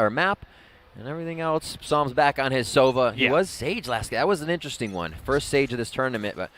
map. And everything else, Psalm's back on his Sova. He was Sage last game. That was an interesting one. First Sage of this tournament, but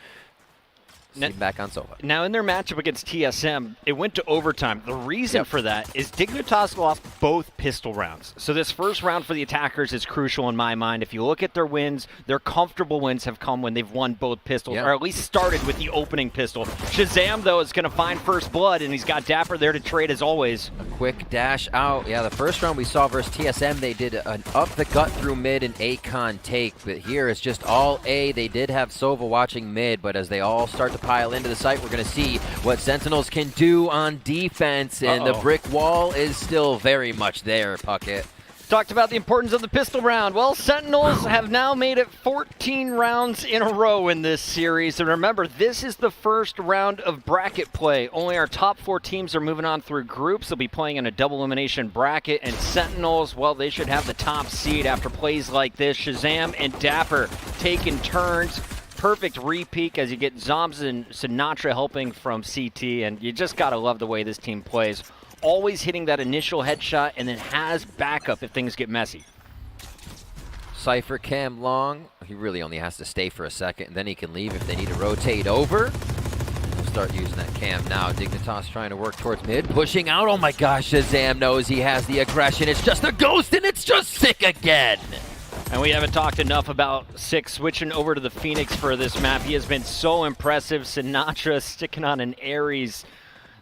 back on Sova. Now, in their matchup against TSM, it went to overtime. The reason for that is Dignitas lost both pistol rounds. So this first round for the attackers is crucial in my mind. If you look at their wins, their comfortable wins have come when they've won both pistols, or at least started with the opening pistol. ShahZam, though, is going to find first blood, and he's got dapr there to trade as always. A quick dash out. Yeah, the first round we saw versus TSM, they did an up the gut through mid and A-con take. But here it's just all A. They did have Sova watching mid, but as they all start to pile into the site, we're going to see what Sentinels can do on defense, and the brick wall is still very much there, Puckett. Talked about the importance of the pistol round. Well, Sentinels have now made it 14 rounds in a row in this series. And remember, this is the first round of bracket play. Only our top 4 teams are moving on through groups. They'll be playing in a double elimination bracket. And Sentinels, well, they should have the top seed after plays like this. ShahZam and dapr taking turns. Perfect repeat as you get zombs and Sinatraa helping from CT, and you just got to love the way this team plays. Always hitting that initial headshot and then has backup if things get messy. Cypher cam long. He really only has to stay for a second, and then he can leave if they need to rotate over. We'll start using that cam now. Dignitas trying to work towards mid, pushing out. Oh my gosh, ShahZam knows he has the aggression. It's just a ghost, and it's just sick again. And we haven't talked enough about Six switching over to the Phoenix for this map. He has been so impressive. Sinatraa sticking on an Ares.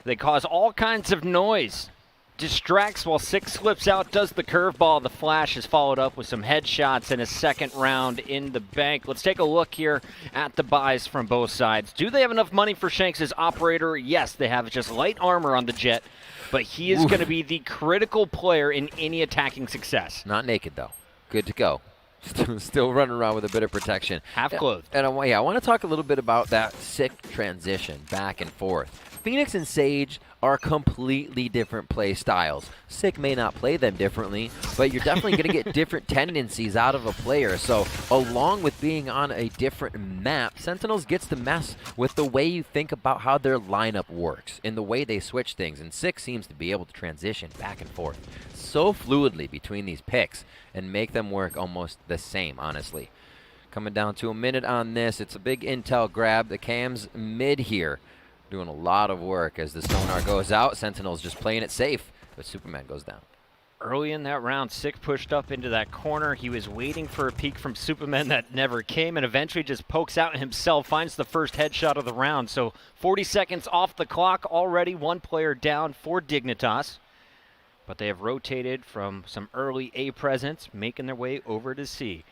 They cause all kinds of noise. Distracts while Six slips out, does the curveball. The flash is followed up with some headshots and a second round in the bank. Let's take a look here at the buys from both sides. Do they have enough money for Shanks' operator? Yes, they have just light armor on the Jet, but he is going to be the critical player in any attacking success. Not naked, though. Good to go. Still running around with a bit of protection. Half clothed. And I want to talk a little bit about that sick transition back and forth. Phoenix and Sage are completely different play styles. Sick may not play them differently, but you're definitely going to get different tendencies out of a player. So along with being on a different map, Sentinels gets to mess with the way you think about how their lineup works and the way they switch things. And Sick seems to be able to transition back and forth so fluidly between these picks and make them work almost the same, honestly. Coming down to a minute on this. It's a big intel grab. The cam's mid here. Doing a lot of work as the sonar goes out. Sentinel's just playing it safe, but supamen goes down. Early in that round, Sick pushed up into that corner. He was waiting for a peek from supamen that never came, and eventually just pokes out himself, finds the first headshot of the round. So 40 seconds off the clock, already one player down for Dignitas. But they have rotated from some early A presence, making their way over to C.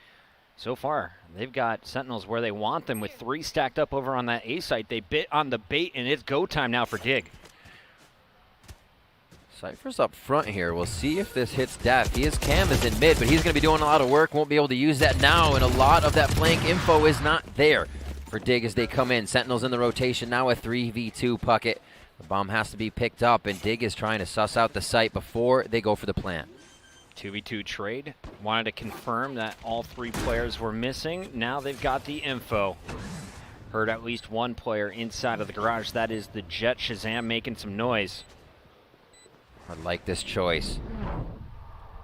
So far, they've got Sentinels where they want them with 3 stacked up over on that A site. They bit on the bait, and it's go time now for Dig. Cypher's up front here. We'll see if this hits death. His cam is in mid, but he's going to be doing a lot of work. Won't be able to use that now, and a lot of that flank info is not there for Dig as they come in. Sentinels in the rotation now, a 3v2 Puckett. The bomb has to be picked up, and Dig is trying to suss out the site before they go for the plant. 2v2 trade. Wanted to confirm that all 3 players were missing. Now they've got the info. Heard at least one player inside of the garage. That is the Jet. ShahZam making some noise. I like this choice.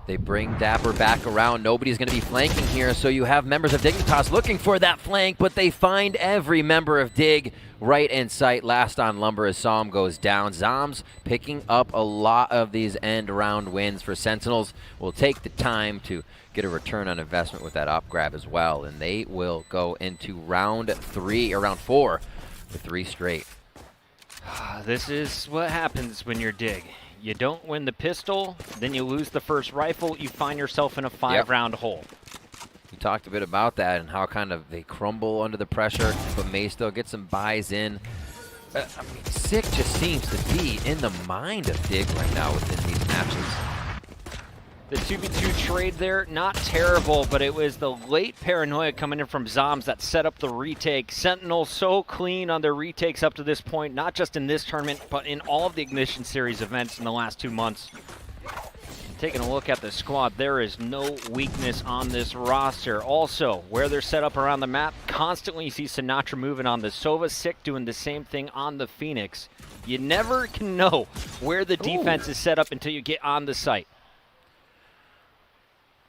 They bring dapr back around. Nobody's going to be flanking here, so you have members of Dignitas looking for that flank, but they find every member of Dig right in sight. Last on Lumber as Psalm goes down. Zombs picking up a lot of these end round wins for Sentinels. Will take the time to get a return on investment with that op grab as well, and they will go into round 3, or round 4, with 3 straight. This is what happens when you're Dig. You don't win the pistol, then you lose the first rifle, you find yourself in a 5-round hole. You talked a bit about that and how kind of they crumble under the pressure, but may still get some buys in. I mean, Sick just seems to be in the mind of Dig right now within these matches. The 2v2 trade there, not terrible, but it was the late paranoia coming in from Zombs that set up the retake. Sentinel so clean on their retakes up to this point, not just in this tournament, but in all of the Ignition Series events in the last 2 months. Taking a look at the squad, there is no weakness on this roster. Also, where they're set up around the map, constantly you see Sinatraa moving on the Sova, Sick doing the same thing on the Phoenix. You never can know where the defense is set up until you get on the site.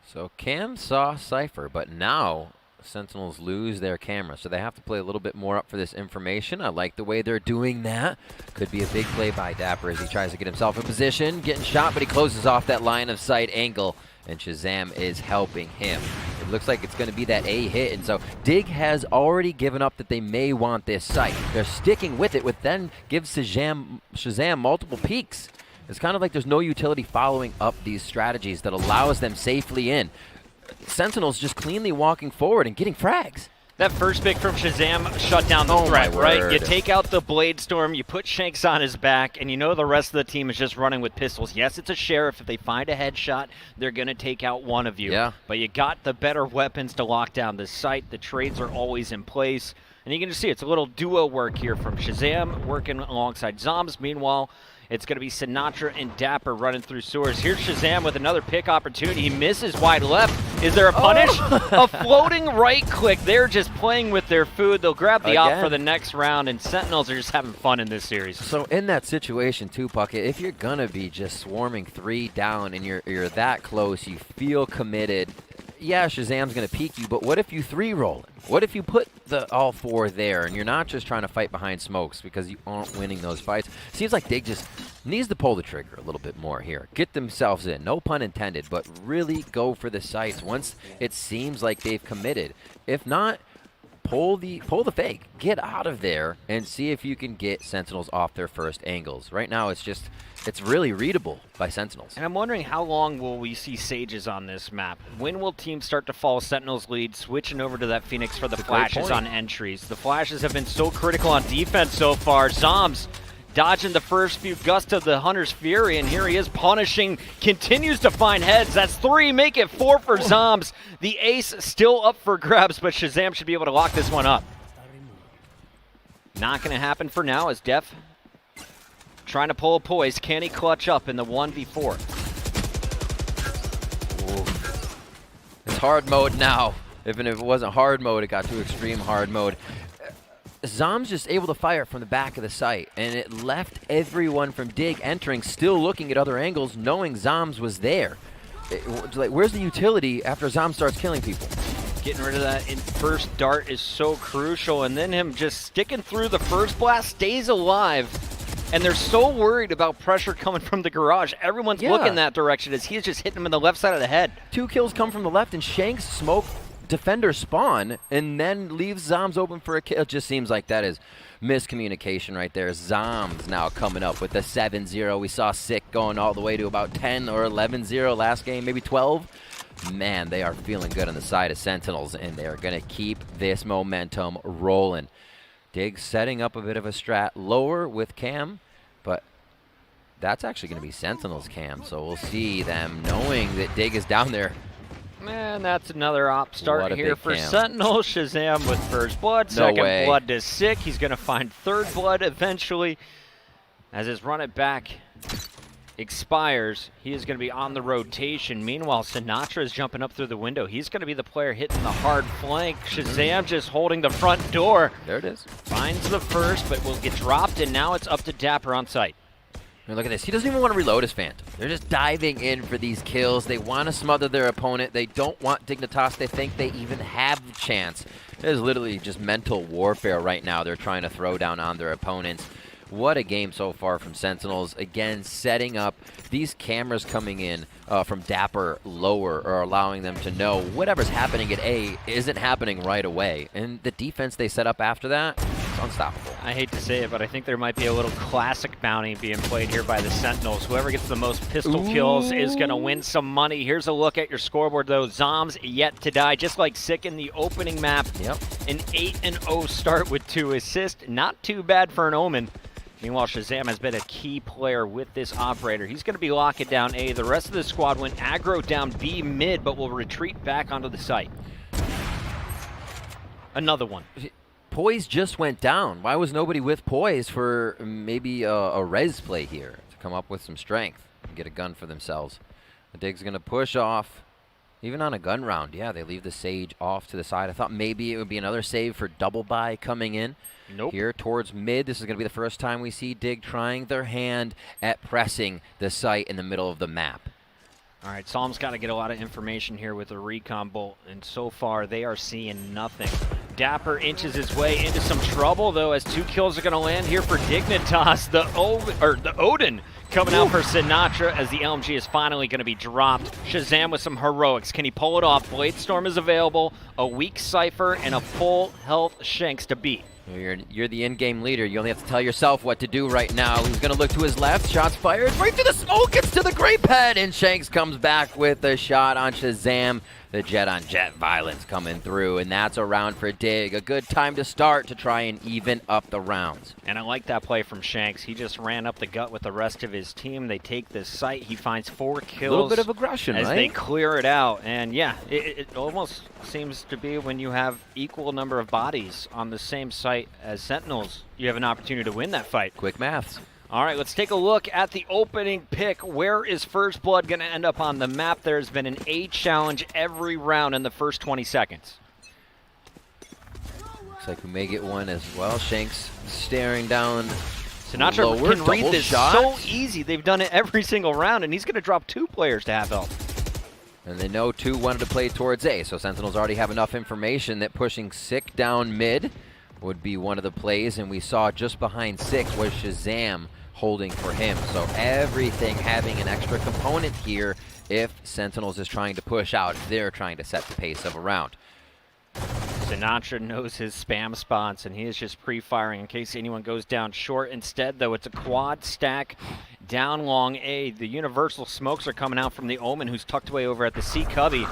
So Cam saw Cypher, but now Sentinels lose their camera, so they have to play a little bit more up for this information. I like the way they're doing that. Could be a big play by dapr as he tries to get himself in position, getting shot, but he closes off that line of sight angle, and ShahZam is helping him. It looks like it's going to be that A hit, and so Dig has already given up that they may want this site. They're sticking with it, which then gives ShahZam multiple peeks. It's kind of like there's no utility following up these strategies that allows them safely in. Sentinels just cleanly walking forward and getting frags. That first pick from ShahZam shut down the threat, right? You take out the Blade Storm, you put Shanks on his back, and you know the rest of the team is just running with pistols. Yes, it's a sheriff. If they find a headshot, they're going to take out one of you. Yeah. But you got the better weapons to lock down the site. The trades are always in place. And you can just see it's a little duo work here from ShahZam working alongside Zombs. Meanwhile, it's going to be Sinatraa and dapr running through sewers. Here's ShahZam with another pick opportunity. He misses wide left. Is there a punish? A floating right click. They're just playing with their food. They'll grab the op for the next round, and Sentinels are just having fun in this series. So in that situation too, Puckett, if you're going to be just swarming 3 down and you're that close, you feel committed, yeah, ShahZam's going to peek you, but what if you 3-roll it? What if you put all 4 there and you're not just trying to fight behind smokes because you aren't winning those fights? Seems like Dig just needs to pull the trigger a little bit more here. Get themselves in, no pun intended, but really go for the sights once it seems like they've committed. If not, pull the fake. Get out of there and see if you can get Sentinels off their first angles. Right now, it's really readable by Sentinels. And I'm wondering how long will we see Sages on this map? When will teams start to follow Sentinels' lead, switching over to that Phoenix for the flashes on entries? The flashes have been so critical on defense so far. Zombs dodging the first few gusts of the Hunter's Fury, and here he is punishing, continues to find heads. That's 3, make it 4 for Zombs. The ace still up for grabs, but ShahZam should be able to lock this one up. Not going to happen for now as dephh trying to pull a poise. Can he clutch up in the 1v4? Ooh. It's hard mode now. Even if it wasn't hard mode, it got to extreme hard mode. Zom's just able to fire from the back of the site, and it left everyone from Dig entering still looking at other angles, knowing Zombs was there. Like, where's the utility after Zom starts killing people? Getting rid of that first dart is so crucial, and then him just sticking through the first blast, stays alive, and they're so worried about pressure coming from the garage. Everyone's looking that direction as he's just hitting him in the left side of the head. 2 kills come from the left, and Shanks smoke defender spawn and then leaves Zombs open for a kill. It just seems like that is miscommunication right there. Zombs now coming up with the 7-0. We saw Sick going all the way to about 10 or 11-0 last game, maybe 12. Man, they are feeling good on the side of Sentinels, and they're going to keep this momentum rolling. Dig setting up a bit of a strat lower with Cam, but that's actually going to be Sentinels Cam, so we'll see them knowing that Dig is down there. Man, that's another op start here for Sentinels. ShahZam with first blood, second blood to Sick. He's going to find third blood eventually. As his run it back expires, he is going to be on the rotation. Meanwhile, Sinatraa is jumping up through the window. He's going to be the player hitting the hard flank. ShahZam just holding the front door. There it is. Finds the first, but will get dropped, and now it's up to dapr on site. And look at this. He doesn't even want to reload his Phantom. They're just diving in for these kills. They want to smother their opponent. They don't want Dignitas. They think they even have the chance. It is literally just mental warfare right now they're trying to throw down on their opponents. What a game so far from Sentinels. Again, setting up these cameras coming in from dapr lower are allowing them to know whatever's happening at A isn't happening right away. And the defense they set up after that, it's unstoppable. I hate to say it, but I think there might be a little classic bounty being played here by the Sentinels. Whoever gets the most pistol kills is going to win some money. Here's a look at your scoreboard, though. Zombs yet to die, just like Sick in the opening map. Yep. An 8-0 start with 2 assists. Not too bad for an Omen. Meanwhile, ShahZam has been a key player with this operator. He's going to be locking down A. The rest of the squad went aggro down B mid, but will retreat back onto the site. Another one. Poise just went down. Why was nobody with Poise for maybe a res play here to come up with some strength and get a gun for themselves? The Dig's going to push off. Even on a gun round, yeah, they leave the Sage off to the side. I thought maybe it would be another save for double buy coming in. Nope. Here towards mid, this is going to be the first time we see Dig trying their hand at pressing the site in the middle of the map. All right, Psalm's got to get a lot of information here with the recon bolt, and so far they are seeing nothing. dapr inches his way into some trouble, though, as 2 kills are going to land here for Dignitas. The Odin coming out for Sinatraa, as the LMG is finally going to be dropped. ShahZam with some heroics. Can he pull it off? Bladestorm is available, a weak Cypher, and a full health Shanks to beat. You're the in-game leader. You only have to tell yourself what to do right now. He's going to look to his left. Shots fired right through the smoke. It's to the grape head. And Shanks comes back with a shot on ShahZam. The jet-on-jet violence coming through. And that's a round for Dig. A good time to start to try and even up the rounds. And I like that play from Shanks. He just ran up the gut with the rest of his team. They take this site. He finds 4 kills. A little bit of aggression, as right? they clear it out. And yeah, it almost seems to be when you have equal number of bodies on the same site as Sentinels, you have an opportunity to win that fight. Quick maths. All right, let's take a look at the opening pick. Where is First Blood going to end up on the map? There's been an A challenge every round in the first 20 seconds. Looks like we may get one as well. Shanks staring down. Sinatraa lower, can read this shot. so easy. They've done it every single round, and he's going to drop 2 players to half health. And they know 2 wanted to play towards A, so Sentinels already have enough information that pushing Sick down mid would be one of the plays, and we saw just behind Sick was ShahZam holding for him. So everything having an extra component here if Sentinels is trying to push out, if they're trying to set the pace of a round. Sinatraa knows his spam spots, and he is just pre-firing in case anyone goes down short. Instead, though, it's a quad stack down long A. The universal smokes are coming out from the Omen, who's tucked away over at the C cubby,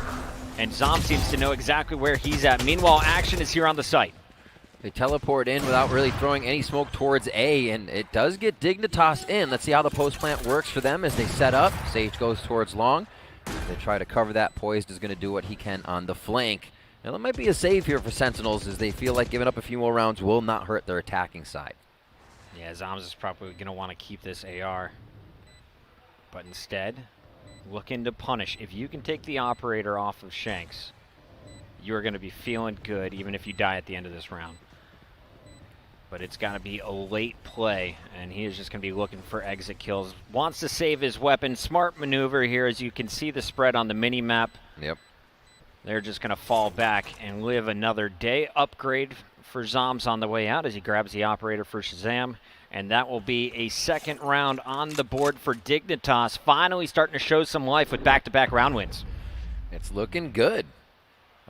and Zom seems to know exactly where he's at. Meanwhile, action is here on the site. They teleport in without really throwing any smoke towards A, and it does get Dignitas in. Let's see how the post plant works for them as they set up. Sage goes towards long. They try to cover that. Poised is going to do what he can on the flank. Now, that might be a save here for Sentinels, as they feel like giving up a few more rounds will not hurt their attacking side. Yeah, Zombs is probably going to want to keep this AR. But instead, looking to punish. If you can take the operator off of Shanks, you're going to be feeling good even if you die at the end of this round. But it's got to be a late play, and he is just going to be looking for exit kills. Wants to save his weapon. Smart maneuver here, as you can see the spread on the mini-map. Yep. They're just going to fall back and live another day. Upgrade for Zombs on the way out as he grabs the operator for ShahZam. And that will be a second round on the board for Dignitas. Finally starting to show some life with back-to-back round wins. It's looking good.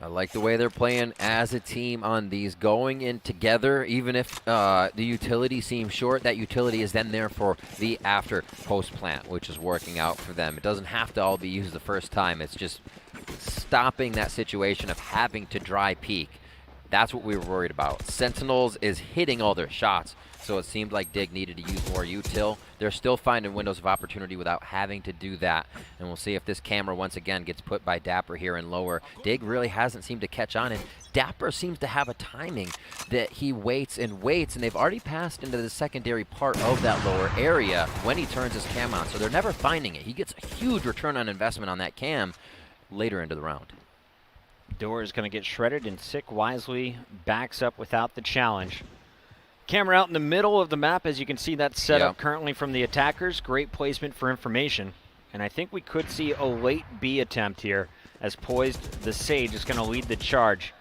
I like the way they're playing as a team on these, going in together. Even if the utility seems short, that utility is then there for the after post plant, which is working out for them. It doesn't have to all be used the first time. It's just stopping that situation of having to dry peek. That's what we were worried about. Sentinels is hitting all their shots, so it seemed like Dig needed to use more util. They're still finding windows of opportunity without having to do that, and we'll see if this camera once again gets put by dapr here in lower. Dig really hasn't seemed to catch on, and dapr seems to have a timing that he waits, and they've already passed into the secondary part of that lower area when he turns his cam on, so they're never finding it. He gets a huge return on investment on that cam later into the round. Door is going to get shredded, and Sick wisely backs up without the challenge. Camera out in the middle of the map, as you can see that set up currently from the attackers. Great placement for information. And I think we could see a late B attempt here, as Poised, the Sage, is going to lead the charge.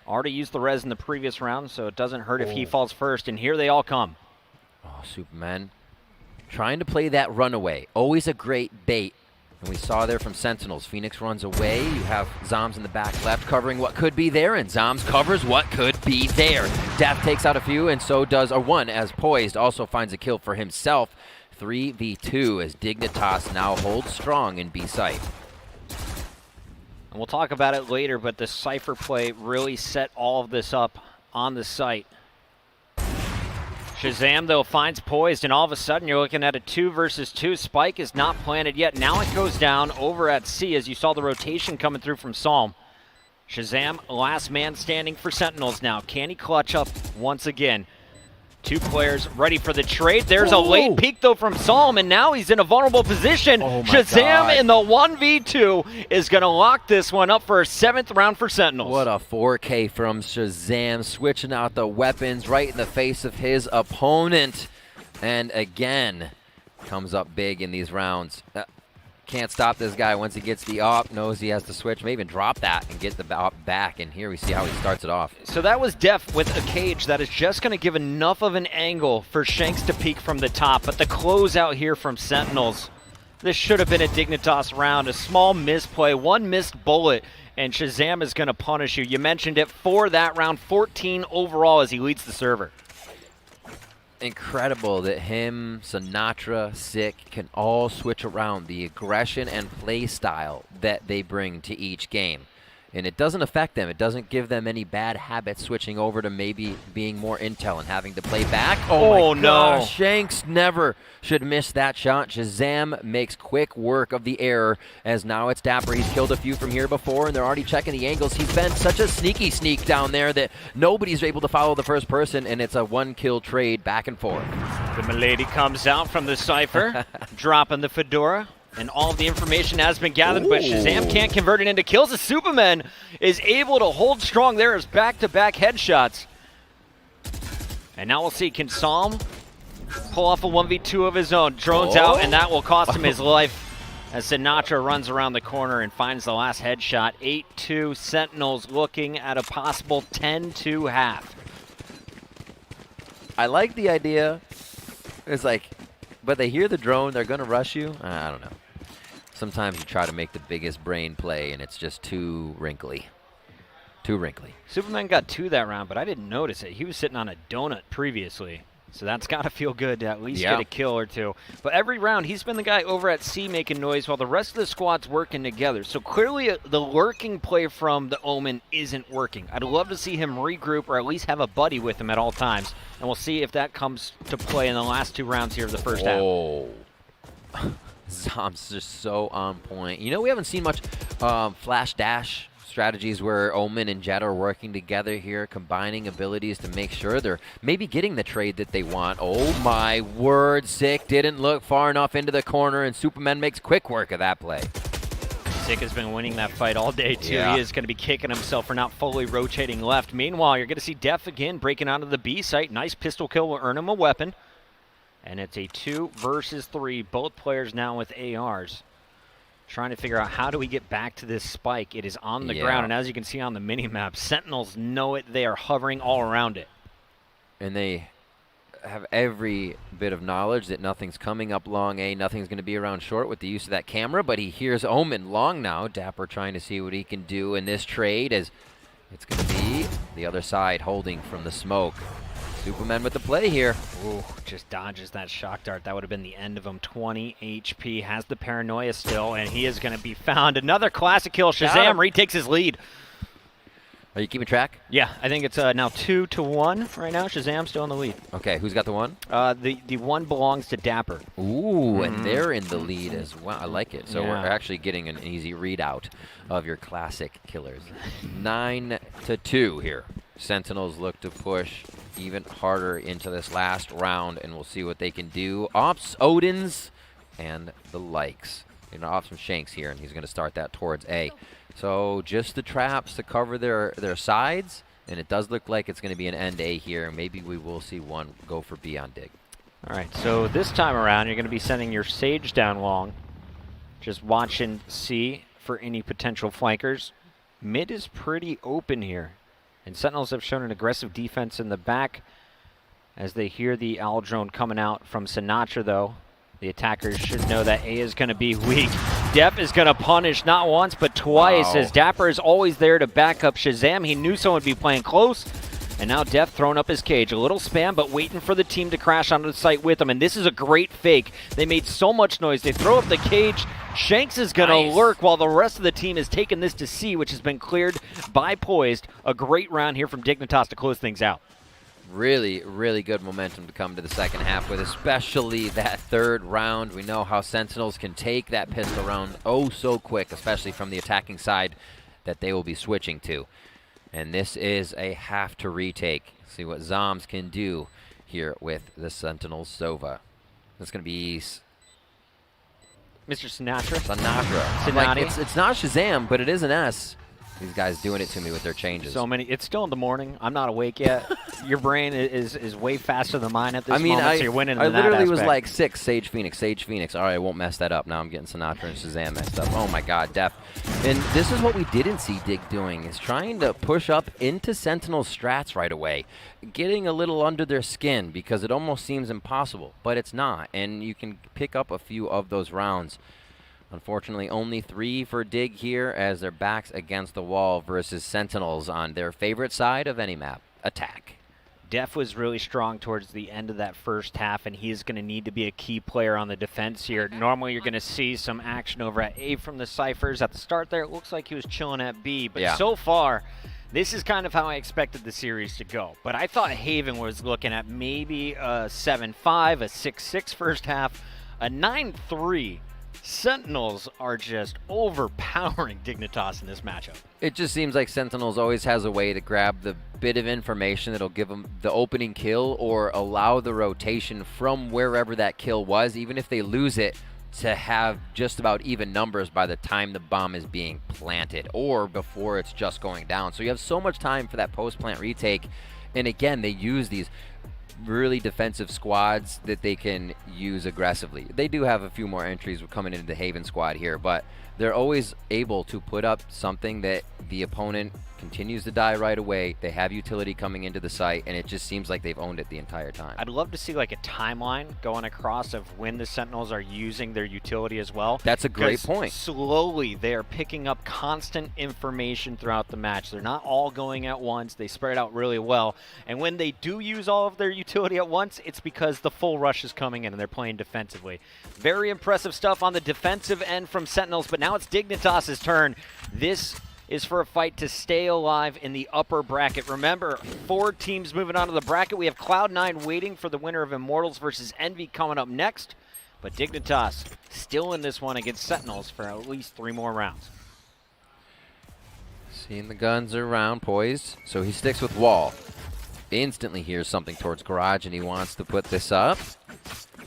Already used the res in the previous round, so it doesn't hurt if he falls first, and here they all come. Oh, Supamen. Trying to play that runaway. Always a great bait. And we saw there from Sentinels. Phoenix runs away. You have Zombs in the back left covering what could be there, and Zombs covers what could be there. dephh takes out a few, and so does a one, as Poised also finds a kill for himself. 3v2 as Dignitas now holds strong in B site. And we'll talk about it later, but the Cypher play really set all of this up on the site. ShahZam, though, finds Poised, and all of a sudden you're looking at a 2 versus 2. Spike is not planted yet. Now it goes down over at C, as you saw the rotation coming through from Psalm. ShahZam, last man standing for Sentinels now. Can he clutch up once again? 2 players ready for the trade. There's a late peek, though, from Psalm, and now he's in a vulnerable position. ShahZam in the 1v2 is going to lock this one up for a 7th round for Sentinels. What a 4K from ShahZam, switching out the weapons right in the face of his opponent. And again, comes up big in these rounds. can't stop this guy once he gets the op, knows he has to switch, may even drop that and get the op back, and here we see how he starts it off. So that was dephh with a cage that is just going to give enough of an angle for Shanks to peek from the top, but the closeout here from Sentinels, this should have been a Dignitas round. A small misplay, one missed bullet, and ShahZam is going to punish you. You mentioned it for that round, 14 overall as he leads the server. Incredible that him, Sinatraa, Sick can all switch around the aggression and play style that they bring to each game. And it doesn't affect them. It doesn't give them any bad habits switching over to maybe being more intel and having to play back. Oh my gosh, no. Shanks never should miss that shot. ShahZam makes quick work of the error as now it's dapr. He's killed a few from here before, and they're already checking the angles. He's been such a sneaky sneak down there that nobody's able to follow the first person, and it's a one-kill trade back and forth. The milady comes out from the Cypher, dropping the Fedora. And all of the information has been gathered, but ShahZam can't convert it into kills. The Supamen is able to hold strong there as back-to-back headshots. And now we'll see, can Psalm pull off a 1v2 of his own? Drones out, and that will cost him his life as Sinatraa runs around the corner and finds the last headshot. 8-2 Sentinels looking at a possible 10-2 half. I like the idea. It's like, but they hear the drone, they're going to rush you? I don't know. Sometimes you try to make the biggest brain play, and it's just too wrinkly. Too wrinkly. Supamen got 2 that round, but I didn't notice it. He was sitting on a donut previously. So that's got to feel good to at least get a kill or two. But every round, he's been the guy over at C making noise while the rest of the squad's working together. So clearly the lurking play from the Omen isn't working. I'd love to see him regroup or at least have a buddy with him at all times. And we'll see if that comes to play in the last 2 rounds here of the first half. Zombs just so on point. You know, we haven't seen much flash dash strategies where Omen and Jet are working together here, combining abilities to make sure they're maybe getting the trade that they want. Oh my word, Sick didn't look far enough into the corner, and Supamen makes quick work of that play. Sick has been winning that fight all day, too. He is going to be kicking himself for not fully rotating left. Meanwhile, you're going to see dephh again breaking out of the B site. Nice pistol kill will earn him a weapon. And it's a 2 versus 3. Both players now with ARs. Trying to figure out how do we get back to this spike. It is on the ground, and as you can see on the minimap, Sentinels know it. They are hovering all around it. And they have every bit of knowledge that nothing's coming up long A, nothing's going to be around short with the use of that camera, but he hears Omen long now. dapr trying to see what he can do in this trade as it's going to be the other side holding from the smoke. Supamen with the play here. Ooh, just dodges that shock dart. That would have been the end of him. 20 HP, has the paranoia still, and he is going to be found. Another classic kill. ShahZam retakes his lead. Are you keeping track? Yeah, I think it's now 2-1 right now. ShahZam still in the lead. Okay, who's got the 1? The 1 belongs to dapr. Ooh, and they're in the lead as well. I like it. So we're actually getting an easy readout of your classic killers. 9-2 here. Sentinels look to push even harder into this last round, and we'll see what they can do. Ops, Odins, and the likes. You know, Ops from Shanks here, and he's going to start that towards A. So just the traps to cover their sides, and it does look like it's going to be an end A here. Maybe we will see one go for B on Dig. All right, so this time around, you're going to be sending your Sage down long. Just watching C for any potential flankers. Mid is pretty open here. And Sentinels have shown an aggressive defense in the back as they hear the owl drone coming out from Sinatraa, though. The attackers should know that A is going to be weak. dephh is going to punish not once but twice as dapr is always there to back up ShahZam. He knew someone would be playing close. And now dephh throwing up his cage. A little spam, but waiting for the team to crash onto the site with him. And this is a great fake. They made so much noise. They throw up the cage. Shanks is going to lurk while the rest of the team has taken this to C, which has been cleared by Poised. A great round here from Dignitas to close things out. Really, really good momentum to come to the second half with, especially that 3rd round. We know how Sentinels can take that pistol round oh so quick, especially from the attacking side that they will be switching to. And this is a have to retake. See what Zombs can do here with the Sentinel Sova. That's going to be Mr. Sinatraa. Sinatraa. Like, it's not ShahZam, but it is an S. These guys doing it to me with their changes. So many. It's still in the morning. I'm not awake yet. Your brain is way faster than mine at this moment, so you're winning in that I literally was aspect. like 6, Sage Phoenix, Sage Phoenix. All right, I won't mess that up. Now I'm getting Sinatraa and ShahZam messed up. Oh my god, dephh. And this is what we didn't see Dig doing, is trying to push up into Sentinel's strats right away. Getting a little under their skin because it almost seems impossible, but it's not. And you can pick up a few of those rounds. Unfortunately, only 3 for Dig here as their backs against the wall versus Sentinels on their favorite side of any map, attack. dephh was really strong towards the end of that first half, and he's going to need to be a key player on the defense here. Normally, you're going to see some action over at A from the Cyphers. At the start there, it looks like he was chilling at B, but so far, this is kind of how I expected the series to go. But I thought Haven was looking at maybe a 7-5, a 6-6 first half, a 9-3. Sentinels are just overpowering Dignitas in this matchup. It just seems like Sentinels always has a way to grab the bit of information that'll give them the opening kill or allow the rotation from wherever that kill was, even if they lose it, to have just about even numbers by the time the bomb is being planted or before it's just going down. So you have so much time for that post-plant retake. And again, they use these really defensive squads that they can use aggressively. They do have a few more entries coming into the Haven squad here, but they're always able to put up something that the opponent continues to die right away. They have utility coming into the site, and it just seems like they've owned it the entire time. I'd love to see like a timeline going across of when the Sentinels are using their utility as well. That's a great point. Slowly, they are picking up constant information throughout the match. They're not all going at once. They spread out really well. And when they do use all of their utility at once, it's because the full rush is coming in and they're playing defensively. Very impressive stuff on the defensive end from Sentinels, but now it's Dignitas' turn. This is for a fight to stay alive in the upper bracket. Remember, 4 teams moving on to the bracket. We have Cloud9 waiting for the winner of Immortals versus Envy coming up next. But Dignitas still in this one against Sentinels for at least 3 more rounds. Seeing the guns around, poised. So he sticks with wall. Instantly hears something towards garage, and he wants to put this up.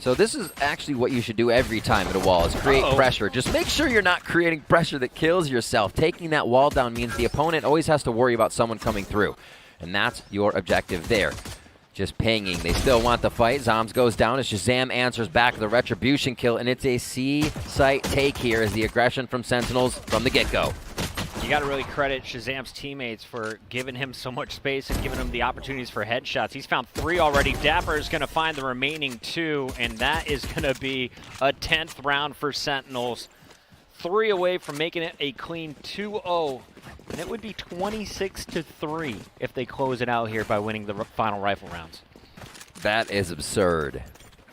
So this is actually what you should do every time at a wall, is create pressure. Just make sure you're not creating pressure that kills yourself. Taking that wall down means the opponent always has to worry about someone coming through. And that's your objective there. Just pinging. They still want the fight. Zombs goes down as ShahZam answers back with a retribution kill, and it's a C site take here as the aggression from Sentinels from the get-go. You got to really credit ShahZam's teammates for giving him so much space and giving him the opportunities for headshots. He's found 3 already. dapr is going to find the remaining 2, and that is going to be a 10th round for Sentinels. 3 away from making it a clean 2-0, and it would be 26-3 if they close it out here by winning the final rifle rounds. That is absurd.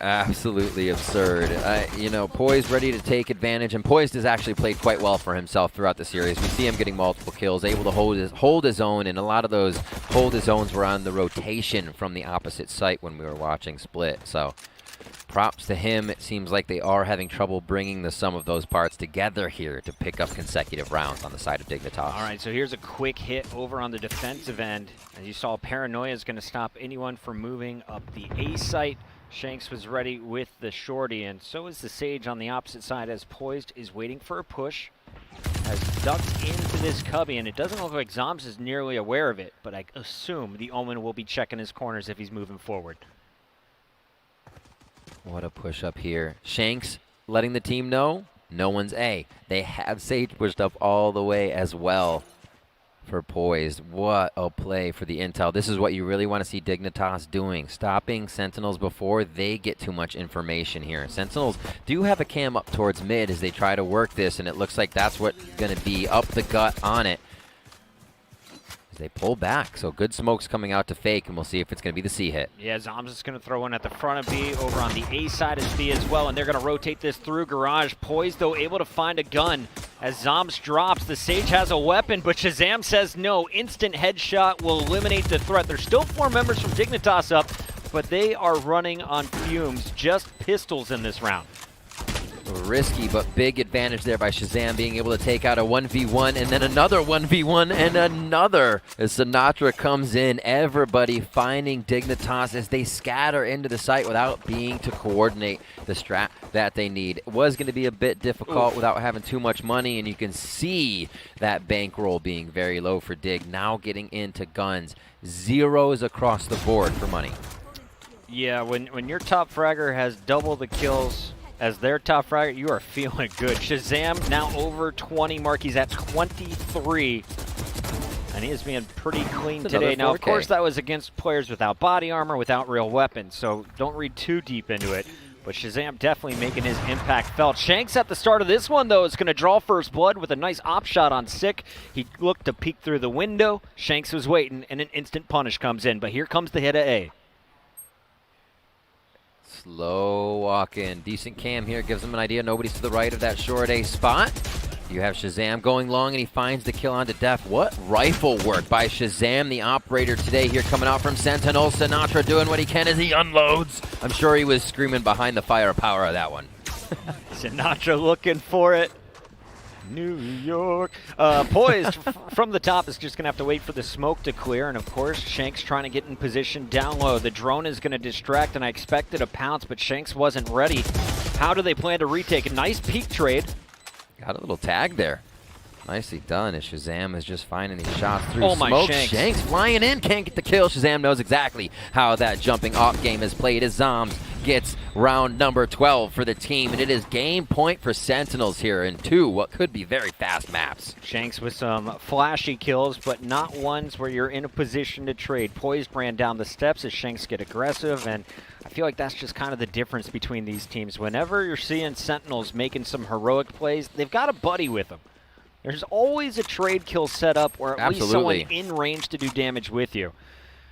Absolutely absurd. You know, Poised ready to take advantage, and Poised has actually played quite well for himself throughout the series. We see him getting multiple kills, able to hold his own, and a lot of those hold his owns were on the rotation from the opposite site when we were watching Split. So props to him. It seems like they are having trouble bringing the sum of those parts together here to pick up consecutive rounds on the side of Dignitas. All right, so here's a quick hit over on the defensive end. As you saw, Paranoia is going to stop anyone from moving up the A site. Shanks was ready with the shorty, and so is the Sage on the opposite side as Poised is waiting for a push. Has ducked into this cubby, and it doesn't look like zombs is nearly aware of it, but I assume the Omen will be checking his corners if he's moving forward. What a push up here. Shanks letting the team know no one's A. They have Sage pushed up all the way as well for Poised. What a play for the intel. This is what you really want to see Dignitas doing. Stopping Sentinels before they get too much information here. Sentinels do have a cam up towards mid as they try to work this, and it looks like that's what's going to be up the gut on it. They pull back, so good smoke's coming out to fake, and we'll see if it's going to be the C hit. Yeah, Zombs is going to throw one at the front of B, over on the A side of B as well, and they're going to rotate this through garage. Poised, though, able to find a gun. As Zombs drops, the Sage has a weapon, but ShahZam says no. Instant headshot will eliminate the threat. There's still 4 members from Dignitas up, but they are running on fumes. Just pistols in this round. risky, but big advantage there by ShahZam being able to take out a 1v1 and then another 1v1 and another. As Sinatraa comes in, everybody finding Dignitas as they scatter into the site without being to coordinate the strat that they need. It was going to be a bit difficult without having too much money, and you can see that bankroll being very low for Dig. Now getting into guns. Zeros across the board for money. Yeah, when your top fragger has double the kills as their top fragger, you are feeling good. ShahZam now over 20 mark. He's at 23. And he is being pretty clean today. Now, of course, that was against players without body armor, without real weapons, so don't read too deep into it. But ShahZam definitely making his impact felt. Shanks at the start of this one, though, is going to draw first blood with a nice op shot on Sick. He looked to peek through the window. Shanks was waiting, and an instant punish comes in. But here comes the hit of A. Slow walk in. Decent cam here. Gives him an idea. Nobody's to the right of that short A spot. You have ShahZam going long, and he finds the kill onto dephh. What rifle work by ShahZam, the operator today here coming out from Sentinels. Sinatraa doing what he can as he unloads. I'm sure he was screaming behind the firepower of that one. Sinatraa looking for it. New York. Poised from the top is just going to have to wait for the smoke to clear. And, of course, Shanks trying to get in position down low. The drone is going to distract, and I expected a pounce, but Shanks wasn't ready. How do they plan to retake? A nice peek trade. Got a little tag there. Nicely done as ShahZam is just finding these shots through smoke. Shanks flying in, can't get the kill. ShahZam knows exactly how that jumping off game is played as Zombs gets round number 12 for the team, and it is game point for Sentinels here in what could be very fast maps. Shanks with some flashy kills, but not ones where you're in a position to trade. Poised ran down the steps as Shanks get aggressive, and I feel like that's just kind of the difference between these teams. Whenever you're seeing Sentinels making some heroic plays, they've got a buddy with them. There's always a trade kill set up or at least someone in range to do damage with you.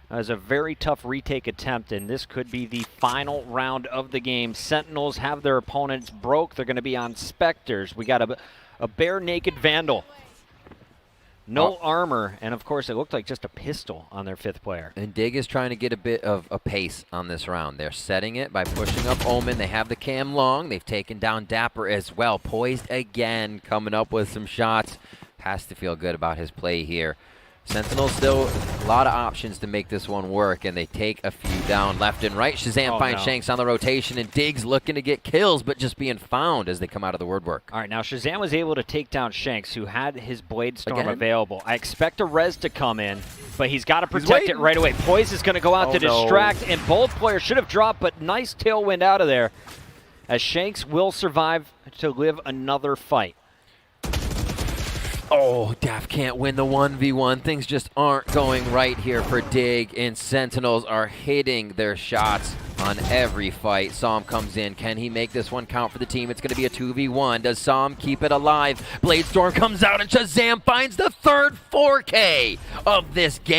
That was a very tough retake attempt, and this could be the final round of the game. Sentinels have their opponents broke. They're going to be on Spectres. We got a bare-naked Vandal. No armor, and of course it looked like just a pistol on their 5th player. And Dig is trying to get a bit of a pace on this round. They're setting it by pushing up Omen. They have the cam long. They've taken down dapr as well. Poised again, coming up with some shots. Has to feel good about his play here. Sentinels still a lot of options to make this one work, and they take a few down left and right. ShahZam finds Shanks on the rotation, and Dig's looking to get kills, but just being found as they come out of the word work. All right, now ShahZam was able to take down Shanks, who had his Blade Storm available. I expect a res to come in, but he's got to protect it right away. Poise is going to go out to distract, and both players should have dropped, but nice tailwind out of there, as Shanks will survive to live another fight. Oh, dephh can't win the 1v1. Things just aren't going right here for Dig, and Sentinels are hitting their shots on every fight. ShahZam comes in. Can he make this one count for the team? It's going to be a 2v1. Does ShahZam keep it alive? Blade Storm comes out, and ShahZam finds the third 4K of this game.